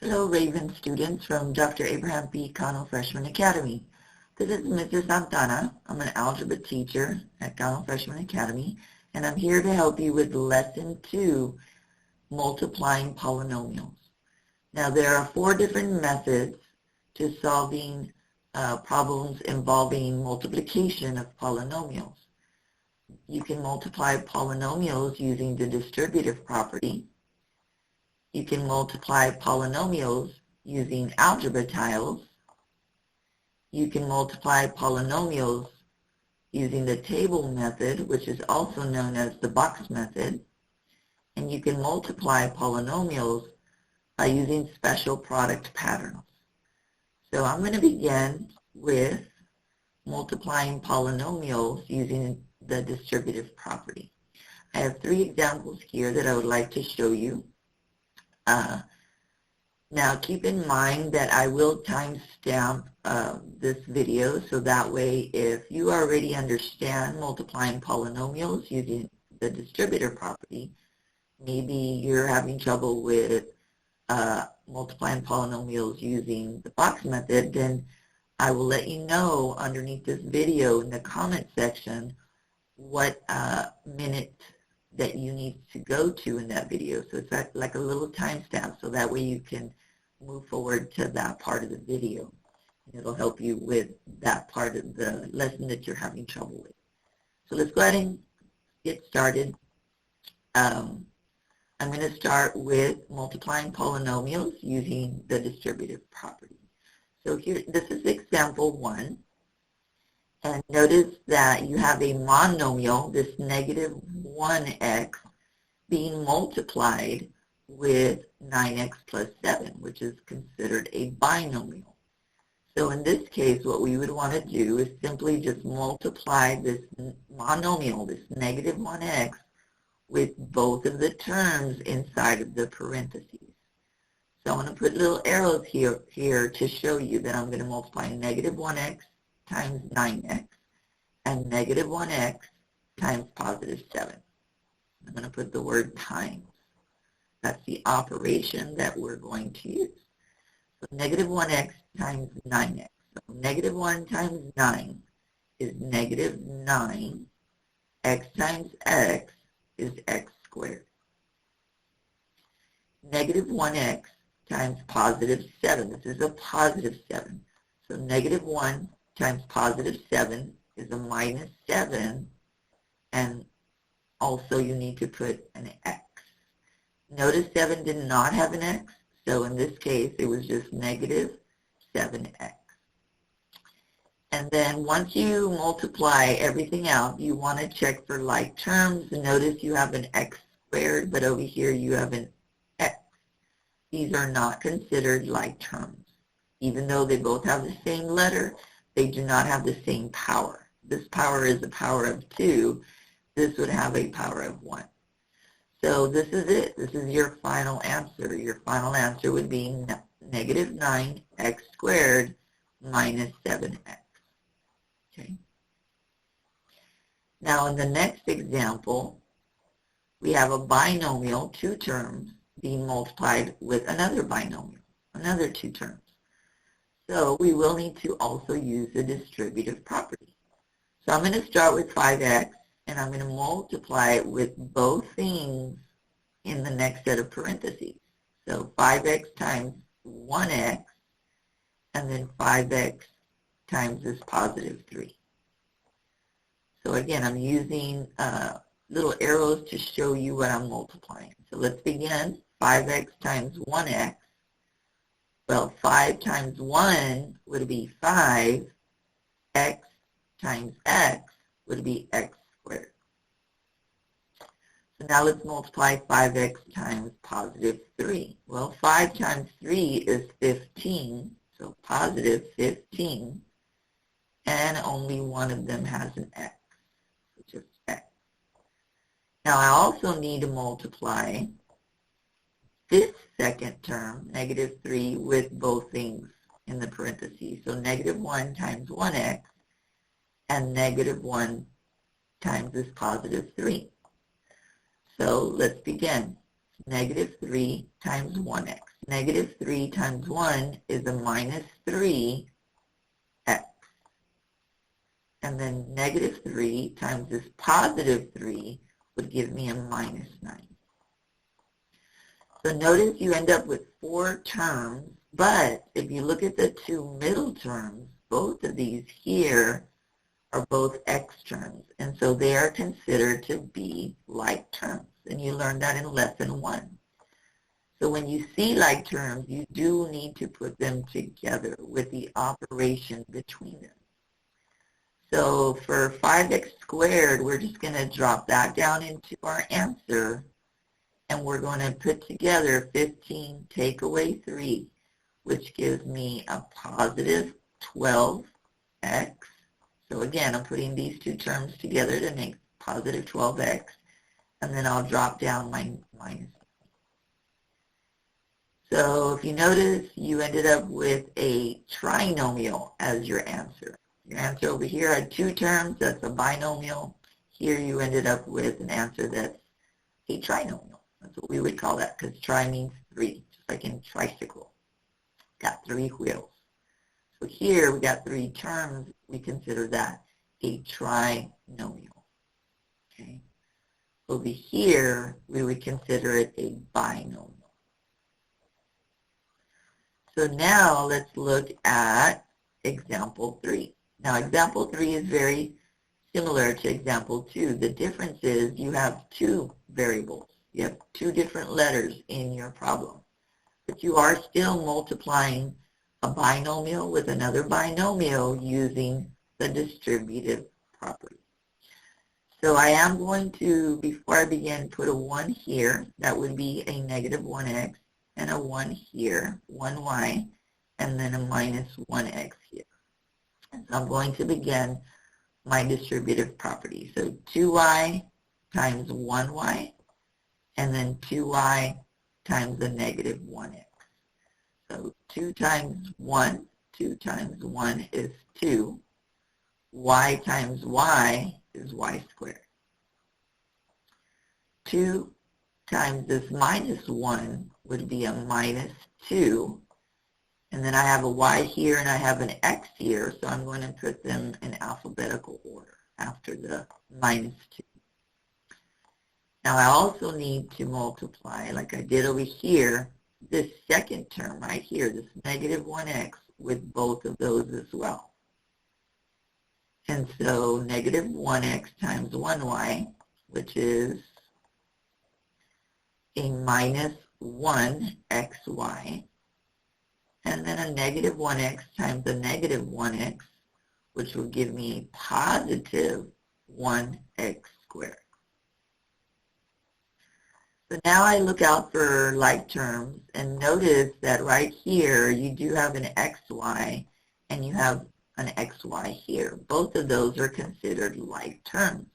Hello, Raven students from Dr. Abraham P. Cano Freshman Academy. This is Mr. Santana. I'm an algebra teacher at Cano Freshman Academy, and I'm here to help you with Lesson 2, Multiplying Polynomials. Now, there are 4 different methods to solving problems involving multiplication of polynomials. You can multiply polynomials using the distributive property. You can multiply polynomials using algebra tiles. You can multiply polynomials using the table method, which is also known as the box method. And you can multiply polynomials by using special product patterns. So I'm going to begin with multiplying polynomials using the distributive property. I have 3 examples here that I would like to show you. Now keep in mind that I will timestamp this video, so that way if you already understand multiplying polynomials using the distributive property, maybe you're having trouble with multiplying polynomials using the box method, then I will let you know underneath this video in the comment section what minute that you need to go to in that video. So it's like a little timestamp, so that way you can move forward to that part of the video. It'll help you with that part of the lesson that you're having trouble with. So let's go ahead and get started. I'm going to start with multiplying polynomials using the distributive property. So here, this is example 1. And notice that you have a monomial, this negative 1x, being multiplied with 9x plus 7, which is considered a binomial. So in this case, what we would want to do is simply just multiply this monomial, this negative 1x, with both of the terms inside of the parentheses. So I'm going to put little arrows here to show you that I'm going to multiply negative 1x times 9x and negative 1x times positive 7. I'm going to put the word times. That's the operation that we're going to use. So negative 1x times 9x. So negative 1 times 9 is negative 9. X times x is x squared. Negative 1x times positive 7. This is a positive 7. So negative 1 times positive 7 is a minus 7, and also you need to put an x. Notice 7 did not have an x, so in this case it was just negative 7x. And then once you multiply everything out, you want to check for like terms. Notice you have an x squared, but over here you have an x. These are not considered like terms. Even though they both have the same letter, they do not have the same power. This power is a power of 2. This would have a power of 1. So this is it. This is your final answer. Your final answer would be negative 9x squared minus 7x. Okay. Now in the next example, we have a binomial, 2 terms, being multiplied with another binomial, another 2 terms. So we will need to also use the distributive property. So I'm going to start with 5x, and I'm going to multiply it with both things in the next set of parentheses. So 5x times 1x, and then 5x times this positive 3. So again, I'm using little arrows to show you what I'm multiplying. So let's begin. 5x times 1x. Well, 5 times 1 would be 5. X times x would be x squared. So now let's multiply 5x times positive 3. Well, 5 times 3 is 15, so positive 15, and only one of them has an x, which is x. Now I also need to multiply this second term, negative 3, with both things in the parentheses. So negative 1 times 1x and negative 1 times this positive 3. So let's begin. Negative 3 times 1x. negative 3 times 1 is a minus 3x. And then negative 3 times this positive 3 would give me a minus 9. So notice you end up with 4 terms, but if you look at the two middle terms, both of these here are both x terms, and so they are considered to be like terms, and you learned that in lesson 1. So when you see like terms, you do need to put them together with the operation between them. So for 5x squared, we're just going to drop that down into our answer, and we're going to put together 15 take away 3, which gives me a positive 12x. So again, I'm putting these two terms together to make positive 12x, and then I'll drop down my minus. So if you notice, you ended up with a trinomial as your answer. Your answer over here had 2 terms, that's a binomial. Here you ended up with an answer that's a trinomial. That's what we would call that, because tri means 3, just like in tricycle. Got 3 wheels. So here we got 3 terms, we consider that a trinomial. Okay. Over here, we would consider it a binomial. So now let's look at example 3. Now example 3 is very similar to example 2. The difference is you have 2 variables. You have 2 different letters in your problem. But you are still multiplying a binomial with another binomial using the distributive property. So I am going to, before I begin, put a 1 here. That would be a negative 1x, and a 1 here, 1y, and then a minus 1x here. And so I'm going to begin my distributive property. So 2y times 1y, and then 2y times the negative 1x. So 2 times 1 is 2. Y times y is y squared. 2 times this minus 1 would be a minus 2. And then I have a y here and I have an x here, so I'm going to put them in alphabetical order after the minus 2. Now I also need to multiply, like I did over here, this second term right here, this negative 1x, with both of those as well. And so negative 1x times 1y, which is a minus 1xy, and then a negative 1x times a negative 1x, which will give me a positive 1x squared. So now I look out for like terms, and notice that right here you do have an xy and you have an xy here. Both of those are considered like terms.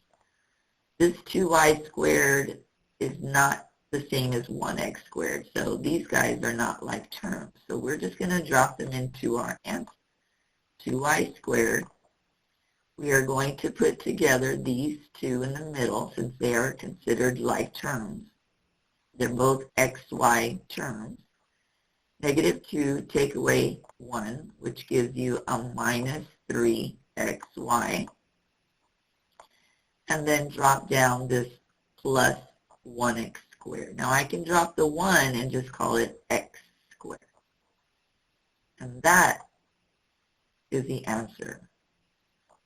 This 2y squared is not the same as 1x squared, so these guys are not like terms. So we're just going to drop them into our answer. 2y squared. We are going to put together these two in the middle since they are considered like terms. They're both xy terms. Negative 2 take away 1, which gives you a minus 3xy. And then drop down this plus 1x squared. Now I can drop the 1 and just call it x squared. And that is the answer.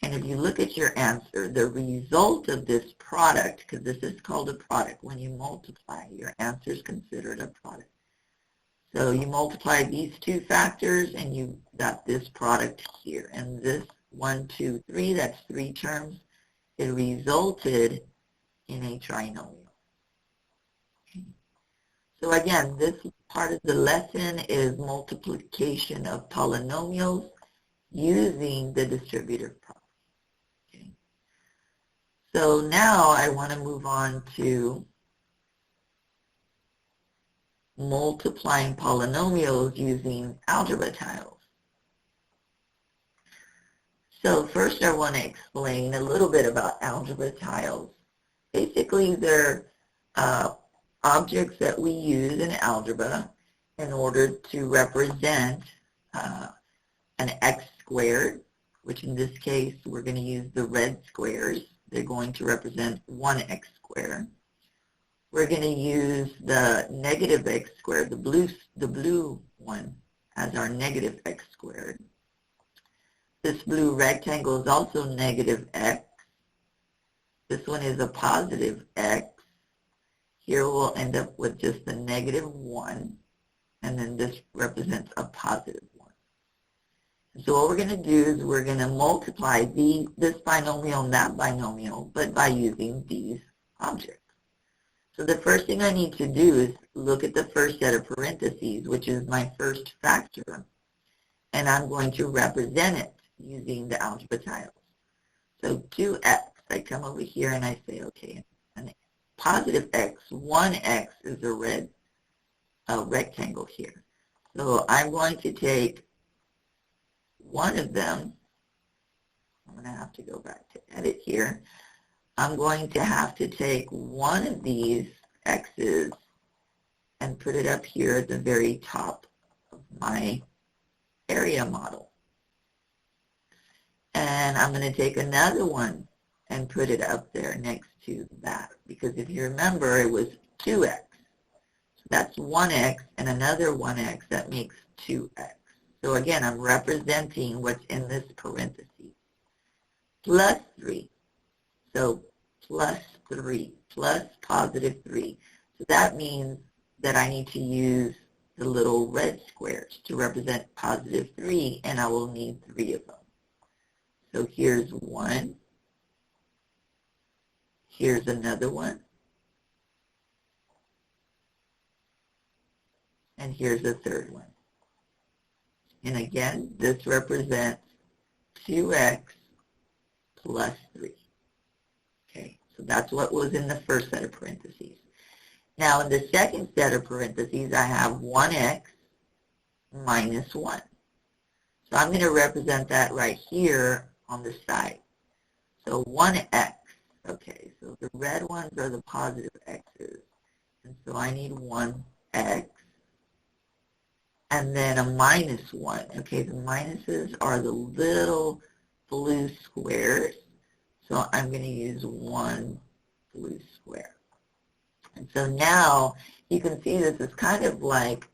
And if you look at your answer, the result of this product, because this is called a product, when you multiply, your answer is considered a product. So you multiply these two factors and you got this product here. And this 1, 2, 3, that's 3 terms. It resulted in a trinomial. Okay. So again, this part of the lesson is multiplication of polynomials using the distributive property. Okay. So now I want to move on to multiplying polynomials using algebra tiles. So first I want to explain a little bit about algebra tiles. Basically they're objects that we use in algebra, in order to represent an x squared, which in this case we're going to use the red squares. They're going to represent 1x squared. We're going to use the negative x squared, the blue one, as our negative x squared. This blue rectangle is also negative x. This one is a positive x. Here we'll end up with just the negative 1, and then this represents a positive 1. And so what we're going to do is we're going to multiply this binomial and that binomial, but by using these objects. So the first thing I need to do is look at the first set of parentheses, which is my first factor, and I'm going to represent it using the algebra tiles. So 2x, I come over here and I say, okay, an positive x, 1x is a red rectangle here. So I'm going to take one of them. I'm going to have to go back to edit here. I'm going to have to take one of these x's and put it up here at the very top of my area model. And I'm going to take another one and put it up there next to that, because if you remember, it was 2x. So that's 1x and another 1x, that makes 2x. So again, I'm representing what's in this parenthesis. Plus 3. So plus 3, plus positive 3. So that means that I need to use the little red squares to represent positive 3, and I will need 3 of them. So here's 1. Here's another one. And here's a third one. And again, this represents 2x plus 3. Okay, so that's what was in the first set of parentheses. Now in the second set of parentheses, I have 1x minus 1. So I'm going to represent that right here on the side. So 1x. Okay, so the red ones are the positive x's. And so I need 1x. And then a minus 1. Okay, the minuses are the little blue squares. So I'm going to use 1 blue square. And so now you can see this is kind of like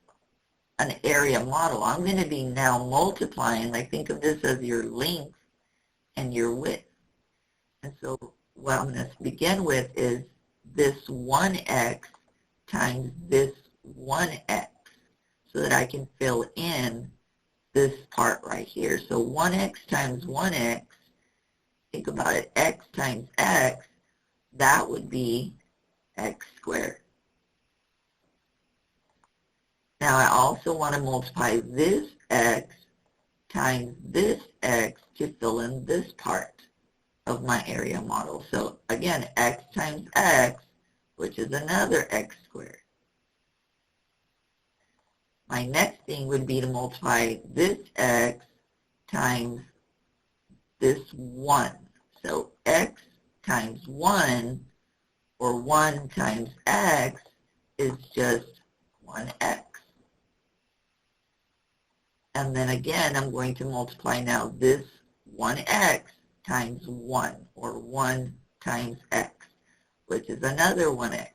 an area model. I'm going to be now multiplying, like think of this as your length and your width. And so what I'm going to begin with is this 1x times this 1x, so that I can fill in this part right here. So 1x times 1x, think about it, x times x, that would be x squared. Now I also want to multiply this x times this x to fill in this part of my area model. So again, x times x, which is another x squared. My next thing would be to multiply this x times this 1. So x times 1, or 1 times x, is just 1x. And then again, I'm going to multiply now this 1x times 1, or 1 times x, which is another 1x.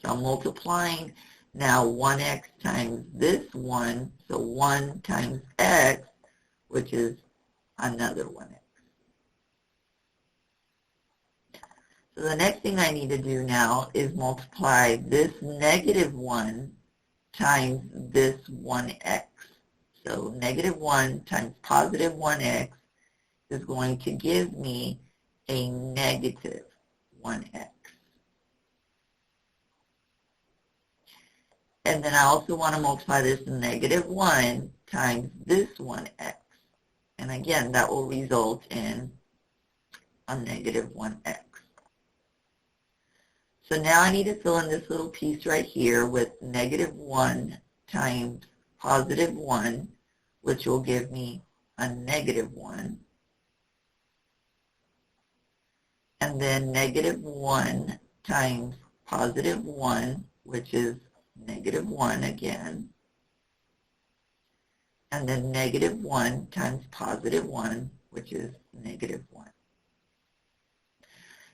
So I'm multiplying now 1x times this 1, so 1 times x, which is another 1x. So the next thing I need to do now is multiply this negative 1 times this 1x. So negative 1 times positive 1x is going to give me a negative 1x. And then I also want to multiply this negative 1 times this 1x. And again, that will result in a negative 1x. So now I need to fill in this little piece right here with negative 1 times positive 1, which will give me a negative 1. And then negative 1 times positive 1, which is negative 1 again, and then negative 1 times positive 1, which is negative 1.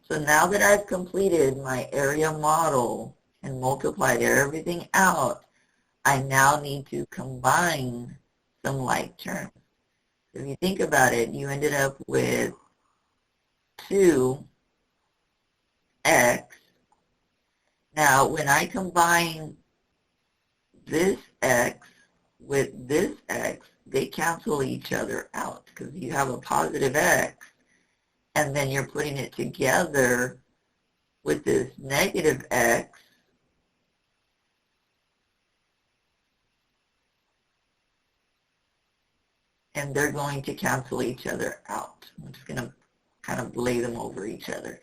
So now that I've completed my area model and multiplied everything out, I now need to combine some like terms. If you think about it, you ended up with 2x. Now, when I combine this x with this x, they cancel each other out because you have a positive x, and then you're putting it together with this negative x, and they're going to cancel each other out. I'm just going to kind of lay them over each other.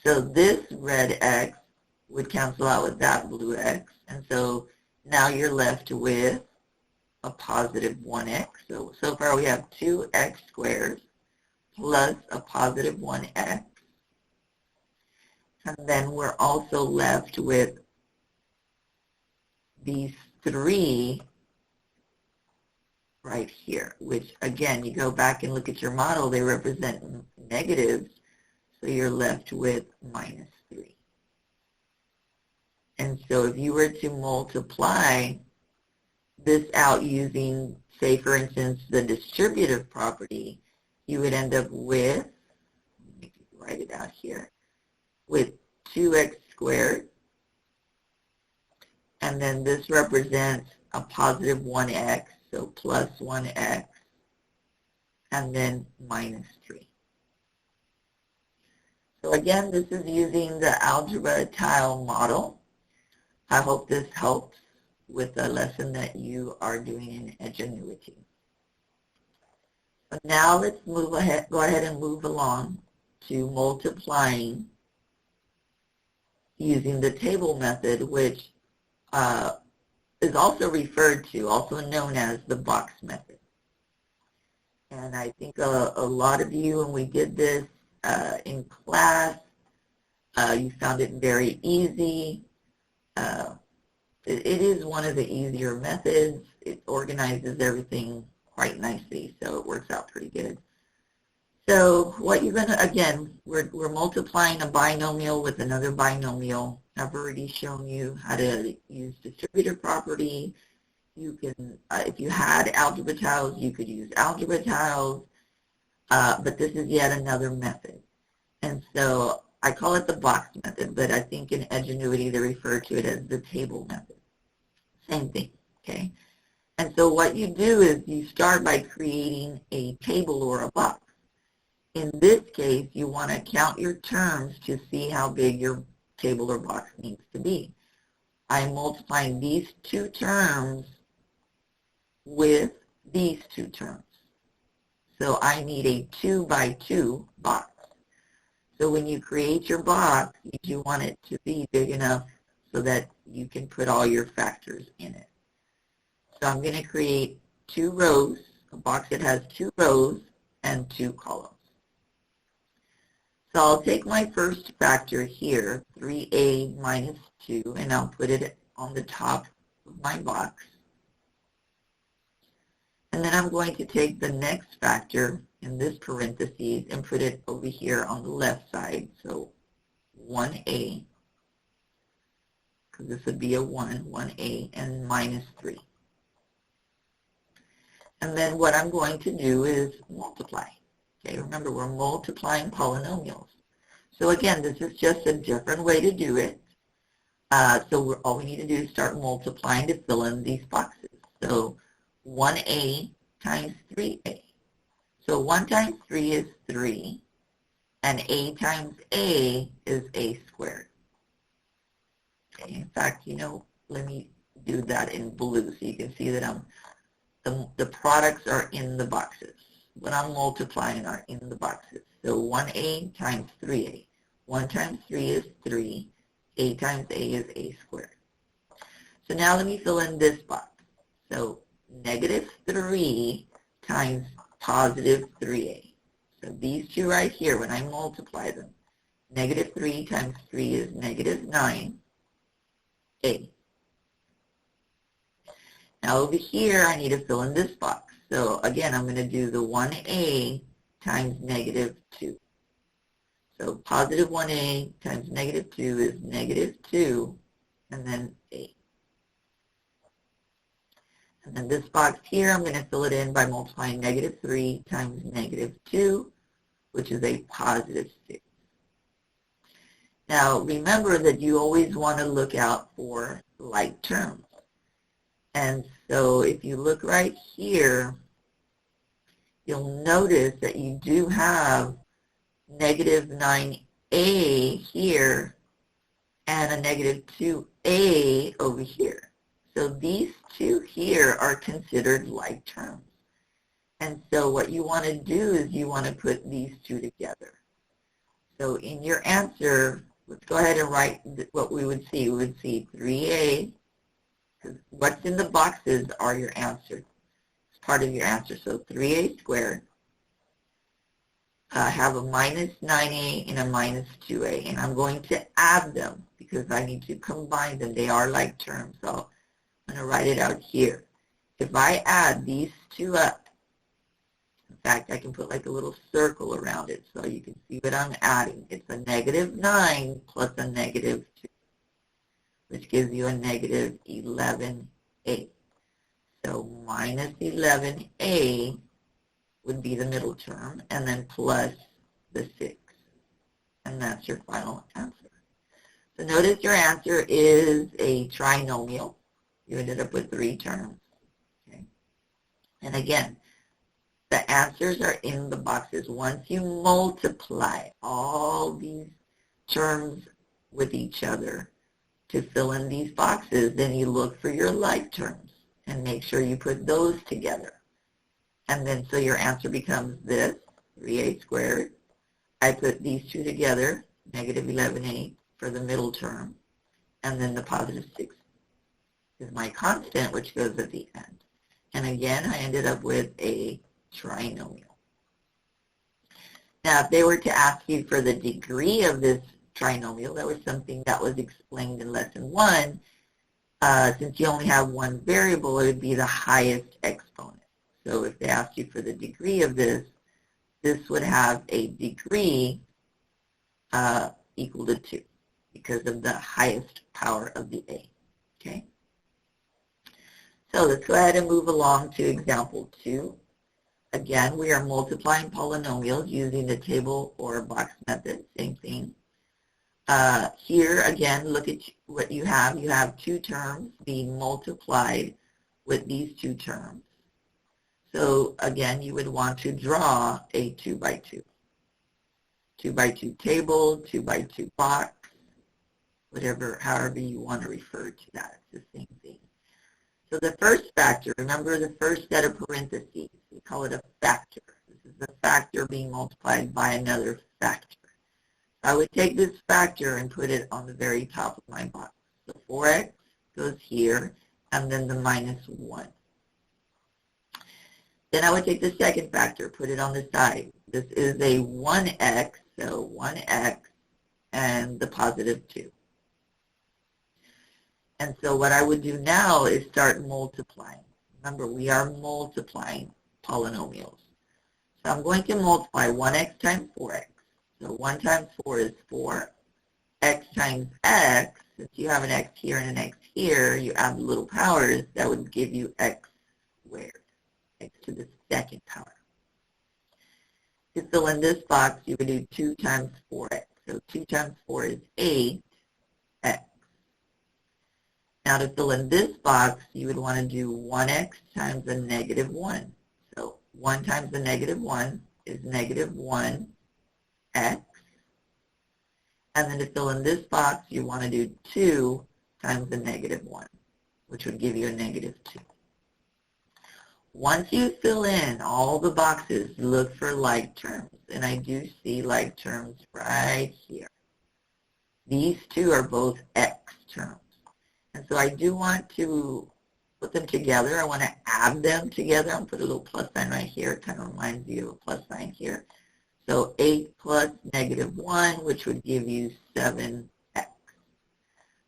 So this red x would cancel out with that blue x, and so now you're left with a positive 1x. So far we have 2x squared plus a positive 1x. And then we're also left with these 3 right here, which again, you go back and look at your model, they represent negatives, so you're left with minus 3. And so if you were to multiply this out using, say for instance, the distributive property, you would end up with, let me write it out here, with 2x squared, and then this represents a positive 1x, so plus 1x, and then minus 3. So again, this is using the Algebra Tile model. I hope this helps with the lesson that you are doing in Edgenuity. So now let's go ahead and move along to multiplying using the table method, which is also referred to, also known as the box method. And I think a lot of you, when we did this in class, you found it very easy. It is one of the easier methods. It organizes everything quite nicely, so it works out pretty good. So what you're going to, again, we're multiplying a binomial with another binomial. I've already shown you how to use distributive property. You can, if you had algebra tiles, you could use algebra tiles, but this is yet another method. And so I call it the box method, but I think in Edgenuity they refer to it as the table method. Same thing, okay? And so what you do is you start by creating a table or a box. In this case, you want to count your terms to see how big your table or box needs to be. I'm multiplying these two terms with these two terms. So I need a 2 by 2 box. So when you create your box, you want it to be big enough so that you can put all your factors in it. So I'm going to create 2 rows, a box that has 2 rows and 2 columns. So I'll take my first factor here, 3a minus 2, and I'll put it on the top of my box. And then I'm going to take the next factor in this parentheses and put it over here on the left side. So 1a, because this would be a 1a, and minus 3. And then what I'm going to do is multiply. Okay, remember we're multiplying polynomials. So again, this is just a different way to do it. So all we need to do is start multiplying to fill in these boxes. So 1a times 3a. So 1 times 3 is 3, and a times a is a squared. Okay, in fact, you know, let me do that in blue so you can see that the products are in the boxes. What I'm multiplying are in the boxes. So 1a times 3a. 1 times 3 is 3. A times a is a squared. So now let me fill in this box. So negative 3 times positive 3a. So these two right here, when I multiply them, negative 3 times 3 is negative 9a. Now over here, I need to fill in this box. So again, I'm going to do the 1a times negative 2. So positive 1a times negative 2 is negative 2, and then a. And then this box here, I'm going to fill it in by multiplying negative 3 times negative 2, which is a positive 6. Now, remember that you always want to look out for like terms. And so if you look right here, you'll notice that you do have negative 9a here and a negative 2a over here. So these two here are considered like terms. And so what you want to do is you want to put these two together. So in your answer, let's go ahead and write what we would see. We would see 3a, because what's in the boxes are your answer. It's part of your answer. So 3a squared, have a minus 9a and a minus 2a. And I'm going to add them because I need to combine them. They are like terms. So I'm going to write it out here. If I add these two up, in fact, I can put like a little circle around it so you can see what I'm adding. It's a negative 9 plus a negative 2, which gives you a negative 11a. So minus 11a would be the middle term, and then plus the 6. And that's your final answer. So notice your answer is a trinomial. You ended up with 3 terms. Okay. And again, the answers are in the boxes. Once you multiply all these terms with each other to fill in these boxes, then you look for your like terms and make sure you put those together. And then so your answer becomes this, 3a squared. I put these two together, negative 11a for the middle term, and then the positive 6 is my constant, which goes at the end. And again, I ended up with a trinomial. Now, if they were to ask you for the degree of this trinomial, that was something that was explained in lesson 1. Since you only have one variable, it would be the highest exponent. So if they asked you for the degree of this, this would have a degree equal to 2 because of the highest power of the a. Okay? So let's go ahead and move along to example 2. Again, we are multiplying polynomials using the table or box method, same thing. Here, again, look at what you have. You have 2 terms being multiplied with these 2 terms. So, again, you would want to draw a 2 by 2. 2 by 2 table, 2 by 2 box, however you want to refer to that. It's the same thing. So the first factor, remember the first set of parentheses, we call it a factor. This is the factor being multiplied by another factor. I would take this factor and put it on the very top of my box. So 4x goes here, and then the minus 1. Then I would take the second factor, put it on the side. This is a 1x, so 1x and the positive 2. And so what I would do now is start multiplying. Remember, we are multiplying polynomials. So I'm going to multiply 1x times 4x. So 1 times 4 is 4. X times x, since you have an x here and an x here, you add the little powers, that would give you x squared, x to the second power. To fill in this box, you would do 2 times 4x. So 2 times 4 is 8x. Now to fill in this box, you would want to do 1x times a negative 1. So 1 times the negative 1 is negative 1x. And then to fill in this box, you want to do 2 times the negative 1, which would give you a negative 2. Once you fill in all the boxes, look for like terms. And I do see like terms right here. These two are both x terms. And so I do want to put them together. I want to add them together. I'll put a little plus sign right here. It kind of reminds you of a plus sign here. So 8 plus negative 1, which would give you 7x.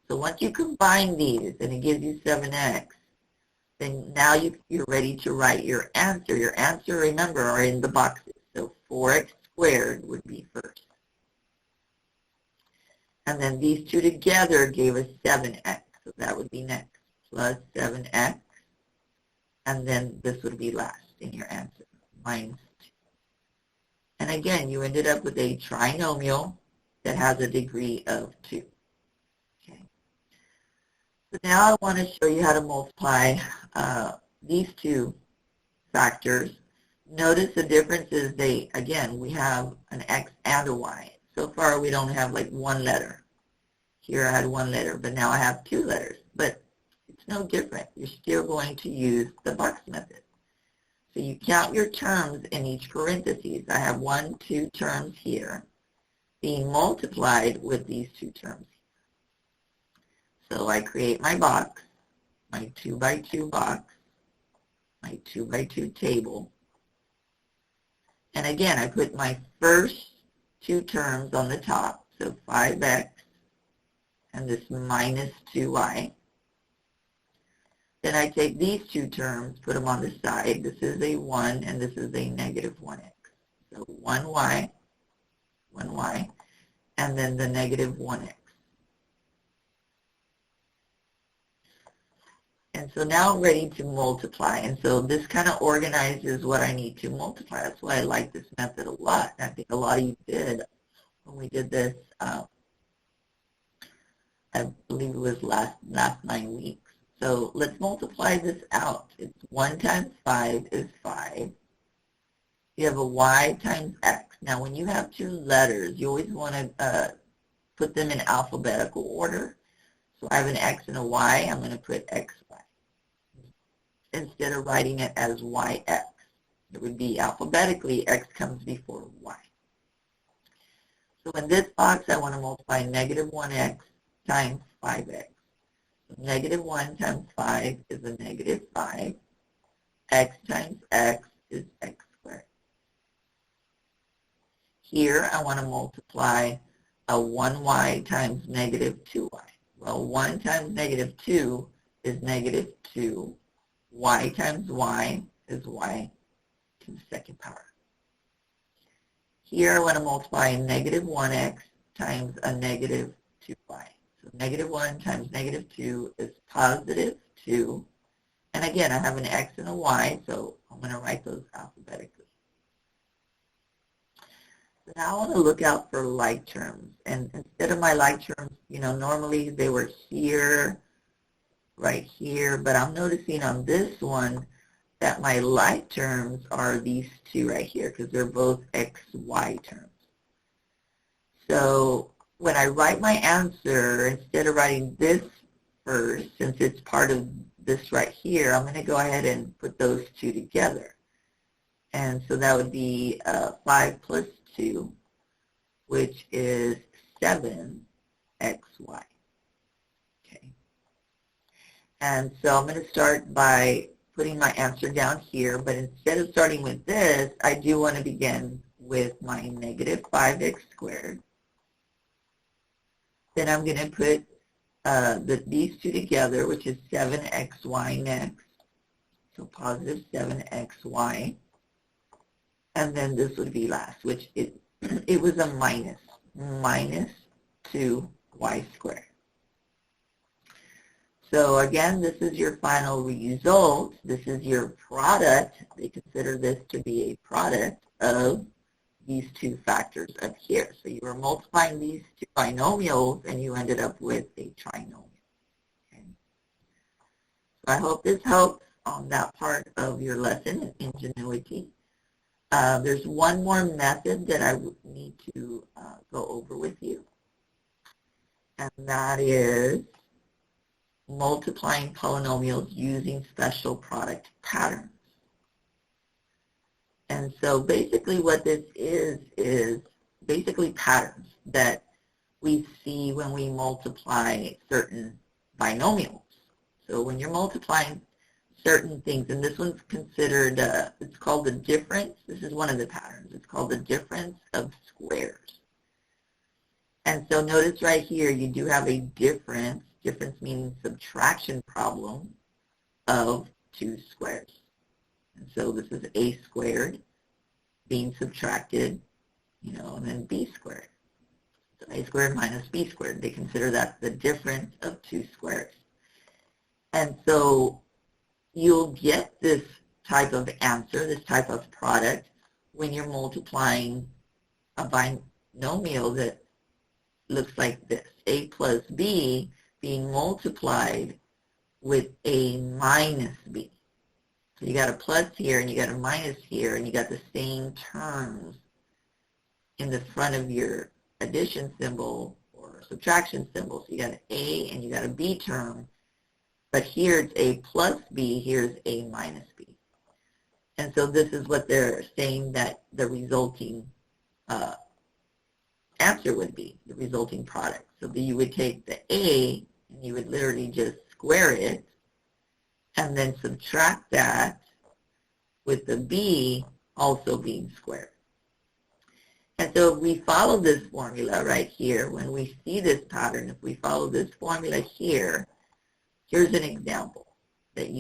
So once you combine these and it gives you 7x, then now you're ready to write your answer. Your answer, remember, are in the boxes. So 4x squared would be first. And then these two together gave us 7x. So that would be next, plus 7x. And then this would be last in your answer, minus 2. And again, you ended up with a trinomial that has a degree of 2. Okay. So now I want to show you how to multiply these two factors. Notice the difference is we have an x and a y. So far we don't have like one letter. Here I had one letter, but now I have two letters. But it's no different. You're still going to use the box method. So you count your terms in each parentheses. I have 1, 2 terms here being multiplied with these two terms. So I create my box, my 2 by 2 box, my 2 by 2 table. And again, I put my first two terms on the top, so 5x and this minus 2y. Then I take these two terms, put them on the side. This is a 1 and this is a negative 1x. So 1y, and then the negative 1x. And so now I'm ready to multiply. And so this kind of organizes what I need to multiply. That's why I like this method a lot. I think a lot of you did when we did this, I believe it was last 9 weeks. So let's multiply this out. It's 1 times 5 is 5. You have a y times x. Now when you have two letters, you always want to put them in alphabetical order. So I have an x and a y. I'm going to put xy instead of writing it as yx. It would be alphabetically, x comes before y. So in this box, I want to multiply negative 1x times 5x. So negative 1 times 5 is a negative 5. X times x is x squared. Here, I want to multiply a 1y times negative 2y. Well, 1 times negative 2 is negative 2. Y times y is y to the second power. Here I want to multiply negative 1x times a negative 2y. So negative 1 times negative 2 is positive 2. And again, I have an x and a y, so I'm going to write those alphabetically. So now I want to look out for like terms. And instead of my like terms, normally they were here, right here, but I'm noticing on this one that my like terms are these two right here because they're both xy terms. So when I write my answer, instead of writing this first, since it's part of this right here, I'm going to go ahead and put those two together. And so that would be 5 plus 2, which is 7xy. And so I'm going to start by putting my answer down here, but instead of starting with this, I do want to begin with my negative 5x squared. Then I'm going to put these two together, which is 7xy next, so positive 7xy. And then this would be last, which it was a minus 2y squared. So again, this is your final result. This is your product. They consider this to be a product of these two factors up here. So you were multiplying these two binomials and you ended up with a trinomial. Okay. So I hope this helps on that part of your lesson, ingenuity. There's one more method that I need to go over with you, and that is multiplying polynomials using special product patterns. And so basically what this is basically patterns that we see when we multiply certain binomials. So when you're multiplying certain things, and this one's considered, it's called the difference. This is one of the patterns. It's called the difference of squares. And so notice right here, you do have a difference meaning subtraction problem of two squares. And so this is a squared being subtracted, and then b squared. So a squared minus b squared. They consider that the difference of two squares. And so you'll get this type of answer, this type of product, when you're multiplying a binomial that looks like this. A plus b being multiplied with a minus b. So you got a plus here and you got a minus here, and you got the same terms in the front of your addition symbol or subtraction symbol. So you got an a and you got a b term, but here it's a plus b, here's a minus b. And so this is what they're saying that the resulting answer would be, the resulting product. So you would take the a and you would literally just square it and then subtract that with the b also being squared. And so if we follow this formula right here, when we see this pattern, if we follow this formula here, here's an example that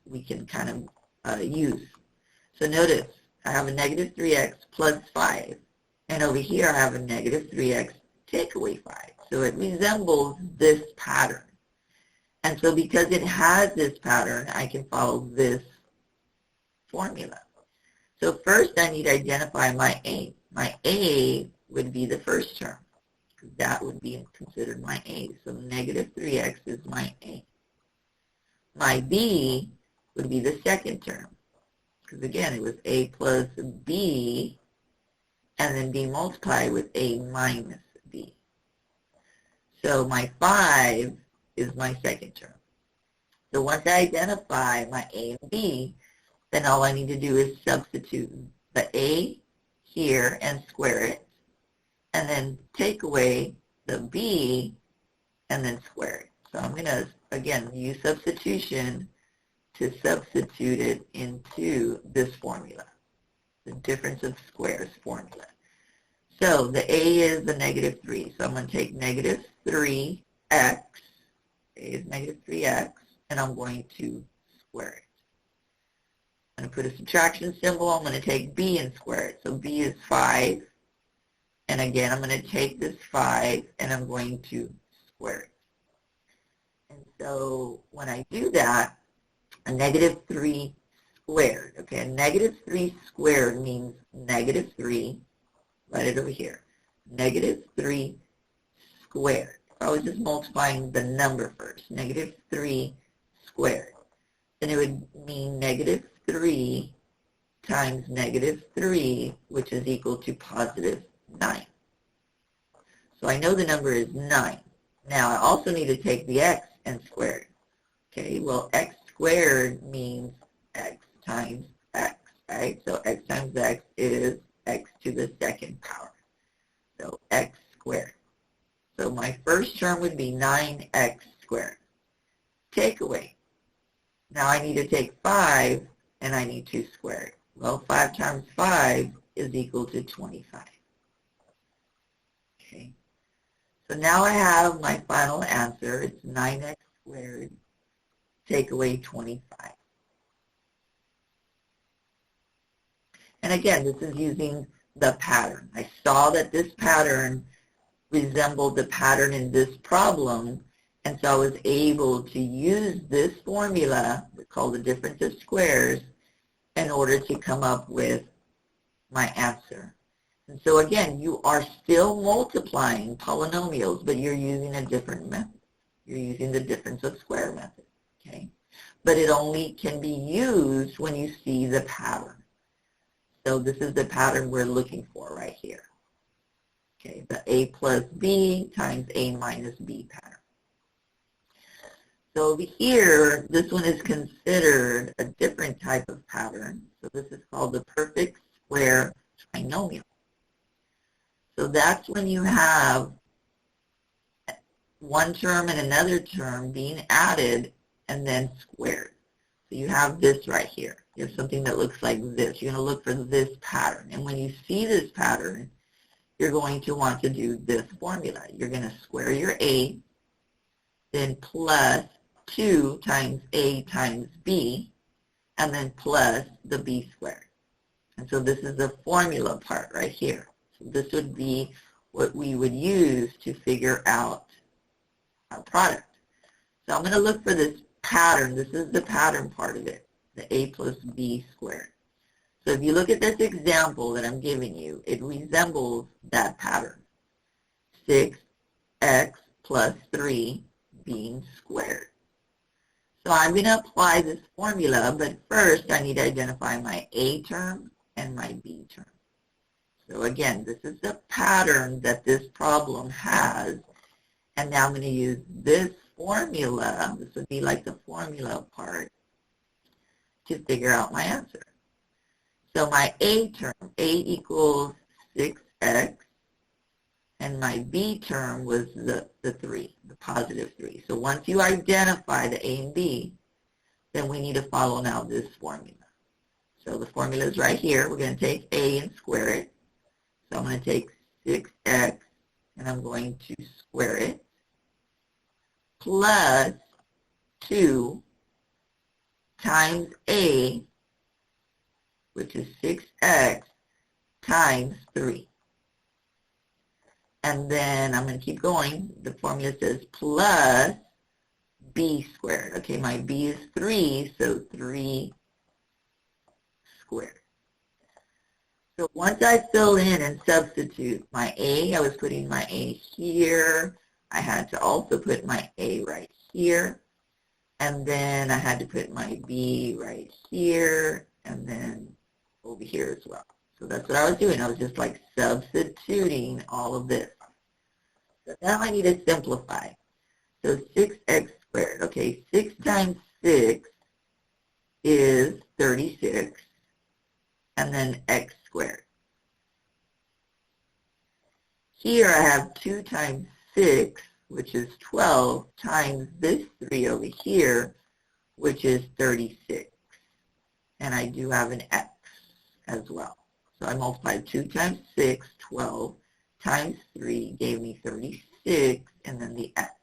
we can kind of use. So notice I have a negative 3x plus 5, and over here I have a negative 3x take away 5. So it resembles this pattern. And so because it has this pattern, I can follow this formula. So first I need to identify my a. My a would be the first term, because that would be considered my a. So negative 3x is my a. My b would be the second term, because again it was a plus b, and then b multiplied with a minus b. So my 5 is my second term. So once I identify my a and b, then all I need to do is substitute the a here and square it, and then take away the b and then square it. So I'm going to, again, use substitution to substitute it into this formula, the difference of squares formula. So the a is the negative 3, so I'm going to take negative 3x, a is negative 3x, and I'm going to square it. I'm going to put a subtraction symbol. I'm going to take b and square it. So b is 5. And again, I'm going to take this 5 and I'm going to square it. And so when I do that, a negative 3 squared. Okay, a negative 3 squared means negative 3. Write it over here. Negative 3 squared. If I was just multiplying the number first, negative 3 squared, then it would mean negative 3 times negative 3, which is equal to positive 9. So I know the number is 9. Now I also need to take the x and square it. Okay, well x squared means x times x, right? So x times x is x to the second power. So x squared. So my first term would be 9x squared. Take away. Now I need to take 5 and I need to square it. Well, 5 times 5 is equal to 25. Okay. So now I have my final answer. It's 9x squared, take away 25. And again, this is using the pattern. I saw that this pattern resembled the pattern in this problem, and so I was able to use this formula, called the difference of squares, in order to come up with my answer. And so again, you are still multiplying polynomials, but you're using a different method. You're using the difference of square method, okay? But it only can be used when you see the pattern. So this is the pattern we're looking for right here. Okay, the a plus b times a minus b pattern. So over here, this one is considered a different type of pattern. So this is called the perfect square trinomial. So that's when you have one term and another term being added and then squared. So you have this right here. You have something that looks like this. You're going to look for this pattern. And when you see this pattern, you're going to want to do this formula. You're going to square your a, then plus 2 times a times b, and then plus the b squared. And so this is the formula part right here. So this would be what we would use to figure out our product. So I'm going to look for this pattern. This is the pattern part of it, the a plus b squared. So if you look at this example that I'm giving you, it resembles that pattern. 6x plus 3 being squared. So I'm going to apply this formula, but first I need to identify my a term and my b term. So again, this is the pattern that this problem has, and now I'm going to use this formula, this would be like the formula part, to figure out my answer. So my a term, a equals 6x, and my b term was the 3, the positive 3. So once you identify the a and b, then we need to follow now this formula. So the formula is right here. We're going to take a and square it. So I'm going to take 6x, and I'm going to square it, plus 2 times a, which is 6x, times 3. And then I'm going to keep going. The formula says plus b squared. Okay, my b is 3, so 3 squared. So once I fill in and substitute my a, I was putting my a here. I had to also put my a right here. And then I had to put my b right here, and then over here as well. So that's what I was doing. I was just like substituting all of this. So now I need to simplify. So 6x squared. Okay, 6 times 6 is 36, and then x squared. Here I have 2 times 6, which is 12, times this 3 over here, which is 36. And I do have an x as well. So I multiplied 2 times 6, 12, times 3 gave me 36, and then the x.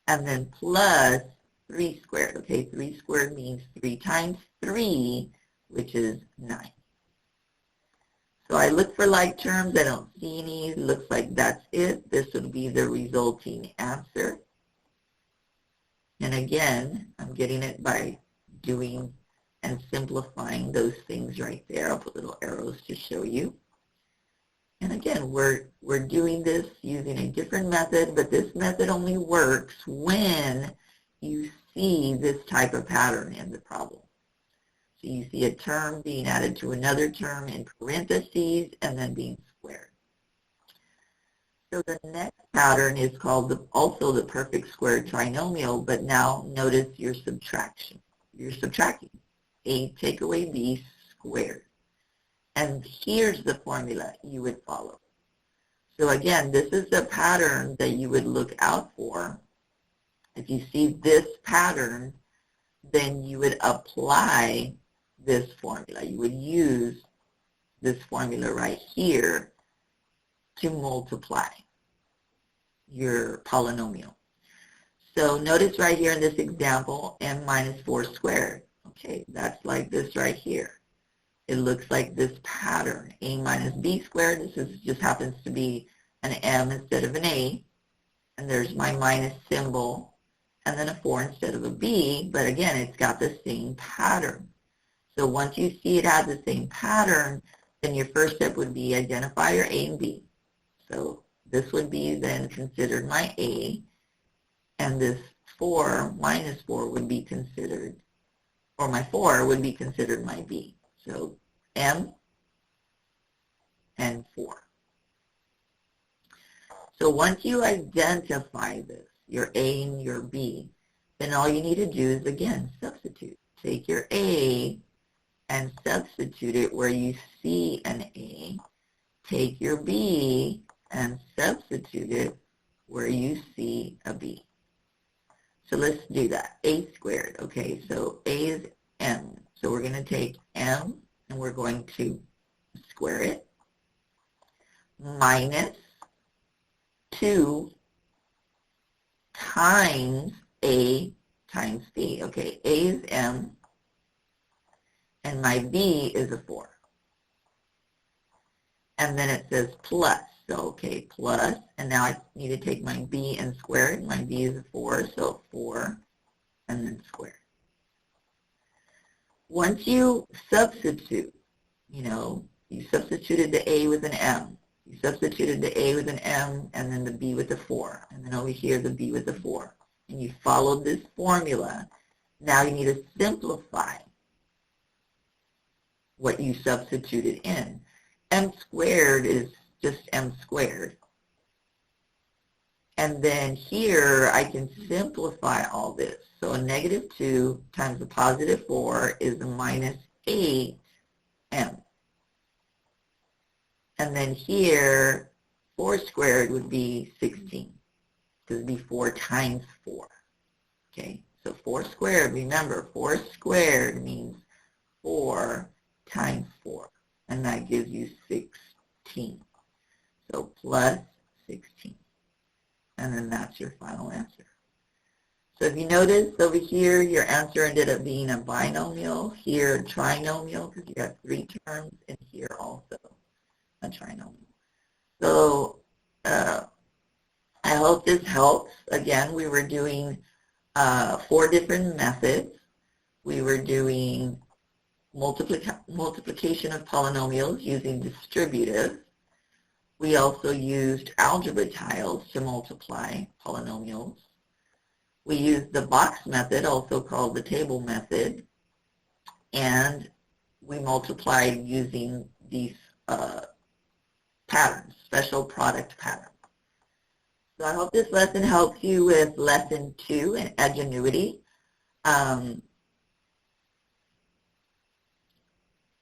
And then plus 3 squared. Okay, 3 squared means 3 times 3, which is 9. So I look for like terms. I don't see any. It looks like that's it. This would be the resulting answer. And again, I'm getting it by doing and simplifying those things right there. I'll put little arrows to show you. And again, we're doing this using a different method, but this method only works when you see this type of pattern in the problem. So you see a term being added to another term in parentheses and then being squared. So the next pattern is called also the perfect square trinomial, but now notice your subtraction. You're subtracting. A take away b squared. And here's the formula you would follow. So again, this is the pattern that you would look out for. If you see this pattern, then you would apply this formula. You would use this formula right here to multiply your polynomial. So notice right here in this example, m minus 4 squared. Okay, that's like this right here. It looks like this pattern, a minus b squared. This just happens to be an m instead of an a. And there's my minus symbol, and then a 4 instead of a b. But again, it's got the same pattern. So once you see it has the same pattern, then your first step would be identify your a and b. So this would be then considered my a, and this 4 minus 4 would be considered, or my 4 would be considered my b. So m and 4. So once you identify this, your a and your b, then all you need to do is, again, substitute. Take your a and substitute it where you see an a. Take your b and substitute it where you see a b. So let's do that. A squared. Okay, so a is m. So we're going to take m and we're going to square it, minus 2 times a times b. Okay, a is m, and my b is a 4. And then it says plus. So, okay, plus, and now I need to take my b and square it. My b is a 4, so 4, and then square. Once you substitute, you substituted the a with an m. You substituted the a with an m, and then the b with a 4. And then over here, the b with a 4. And you followed this formula. Now you need to simplify what you substituted in. M squared is just m squared. And then here I can simplify all this. So a negative 2 times a positive 4 is a minus 8m. And then here 4 squared would be 16, because it would be 4 times 4. Okay, so 4 squared, remember 4 squared means 4 times 4. And that gives you 16. So plus 16. And then that's your final answer. So if you notice over here, your answer ended up being a binomial, here a trinomial, because you got 3 terms, and here also a trinomial. So I hope this helps. Again, we were doing 4 different methods. We were doing multiplication of polynomials using distributive. We also used algebra tiles to multiply polynomials. We used the box method, also called the table method, and we multiplied using these patterns, special product patterns. So I hope this lesson helps you with lesson 2 in Edgenuity.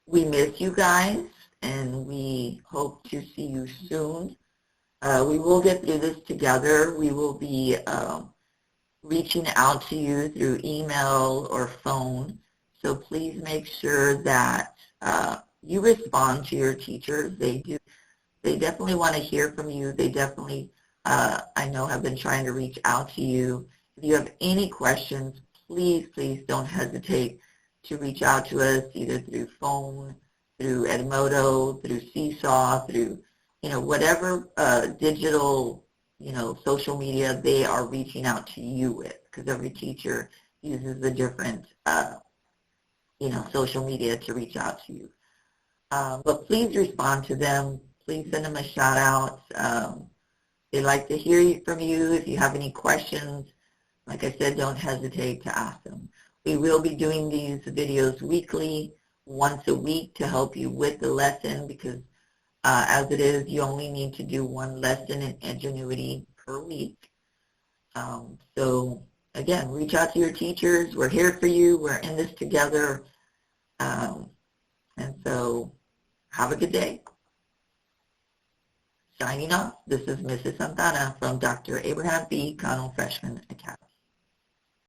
We miss you guys, and we hope to see you soon. We will get through this together. We will be reaching out to you through email or phone. So please make sure that you respond to your teachers. They definitely want to hear from you. They definitely, I know, have been trying to reach out to you. If you have any questions, please don't hesitate to reach out to us either through phone, through Edmodo, through Seesaw, through, whatever digital, social media they are reaching out to you with, because every teacher uses a different, social media to reach out to you. But please respond to them. Please send them a shout out. They'd like to hear from you. If you have any questions, like I said, don't hesitate to ask them. We will be doing these videos weekly, once a week, to help you with the lesson, because as it is, you only need to do 1 lesson in Edgenuity per week. So again, reach out to your teachers. We're here for you. We're in this together. And so have a good day. Signing off, this is Mrs. Santana from Dr. Abraham B. Connell Freshman Academy.